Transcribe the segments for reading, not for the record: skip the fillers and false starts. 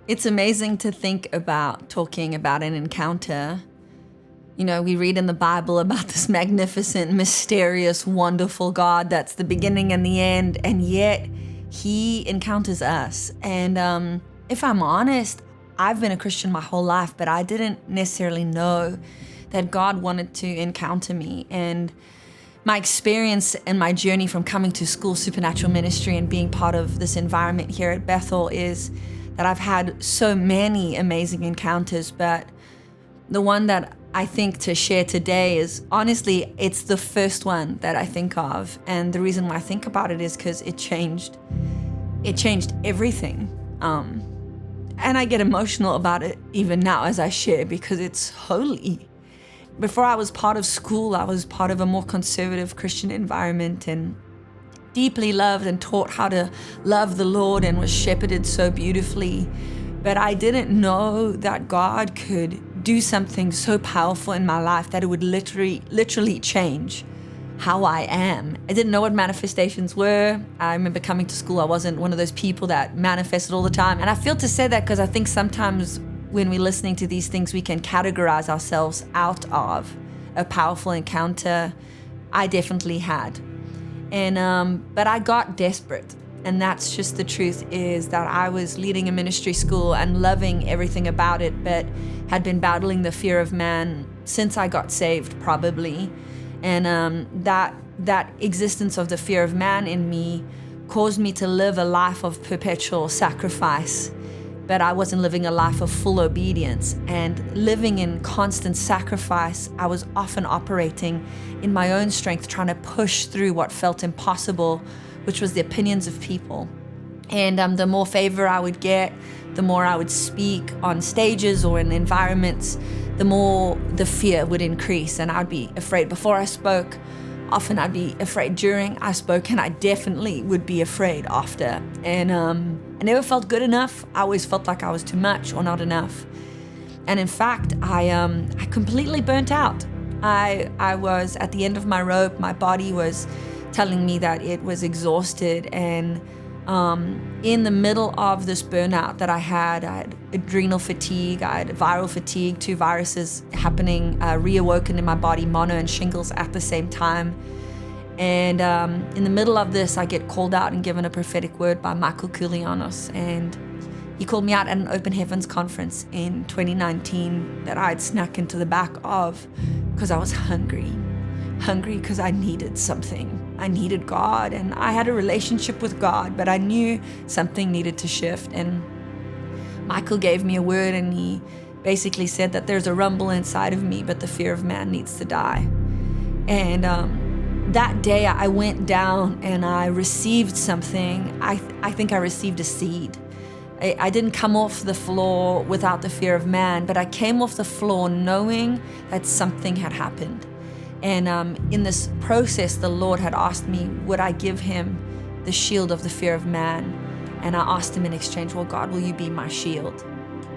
It's amazing to think about talking about an encounter. You know, we read in the Bible about this magnificent, mysterious, wonderful God that's the beginning and the end, and yet he encounters us. And if I'm honest, I've been a Christian my whole life, but I didn't necessarily know that God wanted to encounter me. And my experience and my journey from coming to school supernatural ministry and being part of this environment here at Bethel is that I've had so many amazing encounters, but the one that I think to share today is, honestly, it's the first one that I think of. And the reason why I think about it is because it changed everything. And I get emotional about it even now as I share, because it's holy. Before I was part of school, I was part of a more conservative Christian environment and deeply loved and taught how to love the Lord and was shepherded so beautifully. But I didn't know that God could do something so powerful in my life that it would literally change how I am. I didn't know what manifestations were. I remember coming to school, I wasn't one of those people that manifested all the time. And I feel to say that because I think sometimes when we're listening to these things, we can categorize ourselves out of a powerful encounter. I definitely had. But I got desperate. And that's just the truth, is that I was leading a ministry school and loving everything about it, but had been battling the fear of man since I got saved, probably. And that existence of the fear of man in me caused me to live a life of perpetual sacrifice. But I wasn't living a life of full obedience. And living in constant sacrifice, I was often operating in my own strength, trying to push through what felt impossible, which was the opinions of people. And the more favor I would get, the more I would speak on stages or in environments, the more the fear would increase. And I'd be afraid before I spoke. Often I'd be afraid during I spoke, and I definitely would be afraid after. And I never felt good enough. I always felt like I was too much or not enough. And in fact, I completely burnt out. I was at the end of my rope. My body was telling me that it was exhausted. And in the middle of this burnout that I had adrenal fatigue, I had viral fatigue, 2 viruses happening, reawoken in my body, mono and shingles at the same time. And in the middle of this, I get called out and given a prophetic word by Michael Koulianos. And he called me out at an Open Heavens conference in 2019 that I had snuck into the back of because I was hungry because I needed something. I needed God, and I had a relationship with God, but I knew something needed to shift. And Michael gave me a word, and he basically said that there's a rumble inside of me, but the fear of man needs to die. And that day I went down and I received something. I think I received a seed. I didn't come off the floor without the fear of man, but I came off the floor knowing that something had happened. And in this process, the Lord had asked me, would I give him the shield of the fear of man? And I asked him in exchange, well, God, will you be my shield?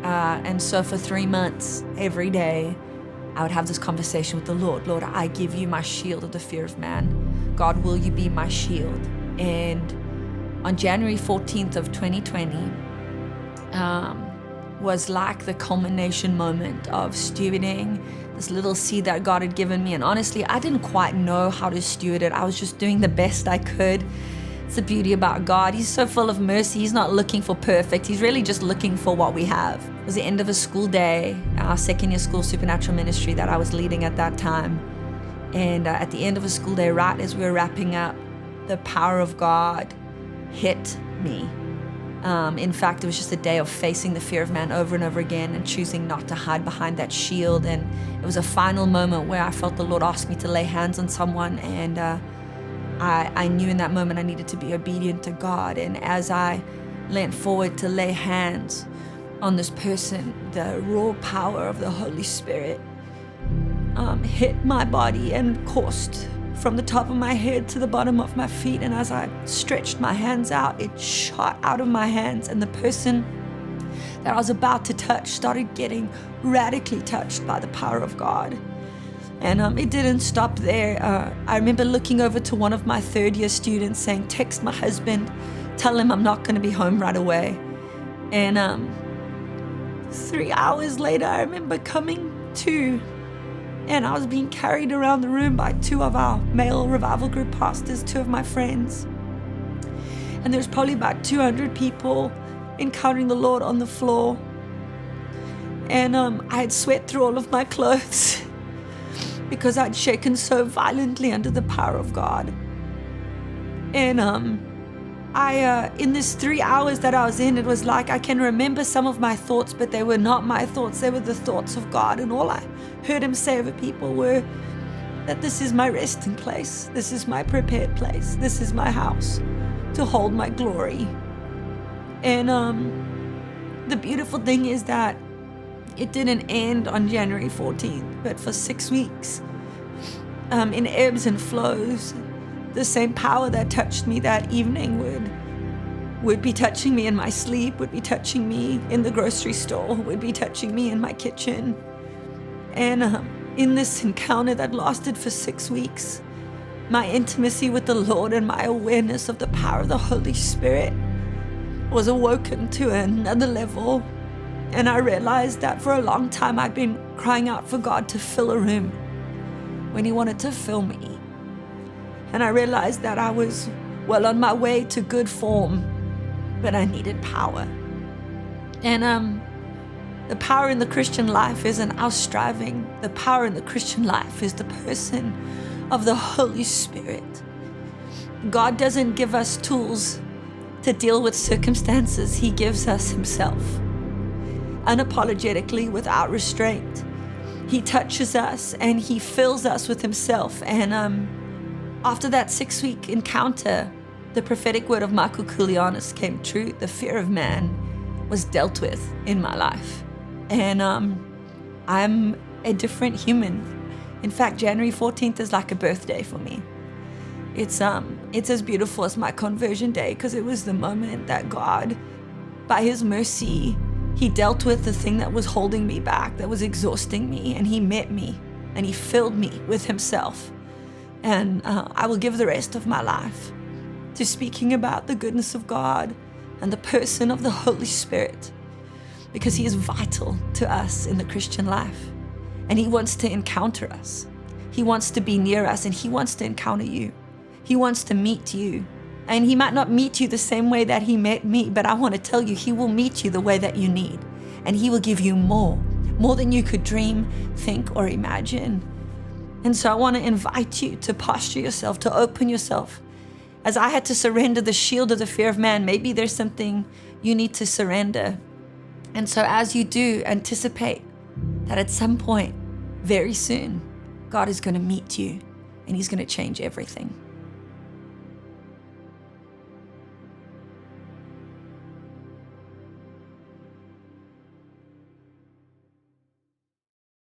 And so for 3 months, every day, I would have this conversation with the Lord. Lord, I give you my shield of the fear of man. God, will you be my shield? And on January 14th of 2020, was like the culmination moment of stewarding this little seed that God had given me. And honestly, I didn't quite know how to steward it. I was just doing the best I could. It's the beauty about God. He's so full of mercy. He's not looking for perfect. He's really just looking for what we have. It was the end of a school day, our second year school supernatural ministry that I was leading at that time. And at the end of a school day, right as we were wrapping up, the power of God hit me. In fact, it was just a day of facing the fear of man over and over again and choosing not to hide behind that shield. And it was a final moment where I felt the Lord ask me to lay hands on someone. And I knew in that moment I needed to be obedient to God. And as I leant forward to lay hands on this person, the raw power of the Holy Spirit hit my body and coursed from the top of my head to the bottom of my feet. And as I stretched my hands out, it shot out of my hands, and the person that I was about to touch started getting radically touched by the power of God. And it didn't stop there. I remember looking over to one of my third year students saying, text my husband, tell him I'm not going to be home right away. And 3 hours later, I remember coming to, and I was being carried around the room by 2 of our male revival group pastors, 2 of my friends. And there's probably about 200 people encountering the Lord on the floor. And I had sweat through all of my clothes because I'd shaken so violently under the power of God. And in this 3 hours that I was in, it was like I can remember some of my thoughts, but they were not my thoughts. They were the thoughts of God. And all I heard him say over people were that this is my resting place. This is my prepared place. This is my house to hold my glory. And the beautiful thing is that it didn't end on January 14th, but for 6 weeks, in ebbs and flows, the same power that touched me that evening would be touching me in my sleep, would be touching me in the grocery store, would be touching me in my kitchen. And in this encounter that lasted for 6 weeks, my intimacy with the Lord and my awareness of the power of the Holy Spirit was awoken to another level. And I realized that for a long time I'd been crying out for God to fill a room when he wanted to fill me. And I realized that I was well on my way to good form, but I needed power. And the power in the Christian life isn't our striving. The power in the Christian life is the person of the Holy Spirit. God doesn't give us tools to deal with circumstances. He gives us himself. Unapologetically, without restraint. He touches us and he fills us with himself. And after that 6-week encounter, the prophetic word of Michael Koulianos came true. The fear of man was dealt with in my life. And I'm a different human. In fact, January 14th is like a birthday for me. It's as beautiful as my conversion day, because it was the moment that God, by his mercy, he dealt with the thing that was holding me back, that was exhausting me, and he met me and he filled me with himself. And I will give the rest of my life to speaking about the goodness of God and the person of the Holy Spirit, because he is vital to us in the Christian life. And he wants to encounter us. He wants to be near us, and he wants to encounter you. He wants to meet you. And he might not meet you the same way that he met me, but I want to tell you, he will meet you the way that you need. And he will give you more than you could dream, think, or imagine. And so I want to invite you to posture yourself, to open yourself. As I had to surrender the shield of the fear of man, maybe there's something you need to surrender. And so as you do, anticipate that at some point, very soon, God is going to meet you and he's going to change everything.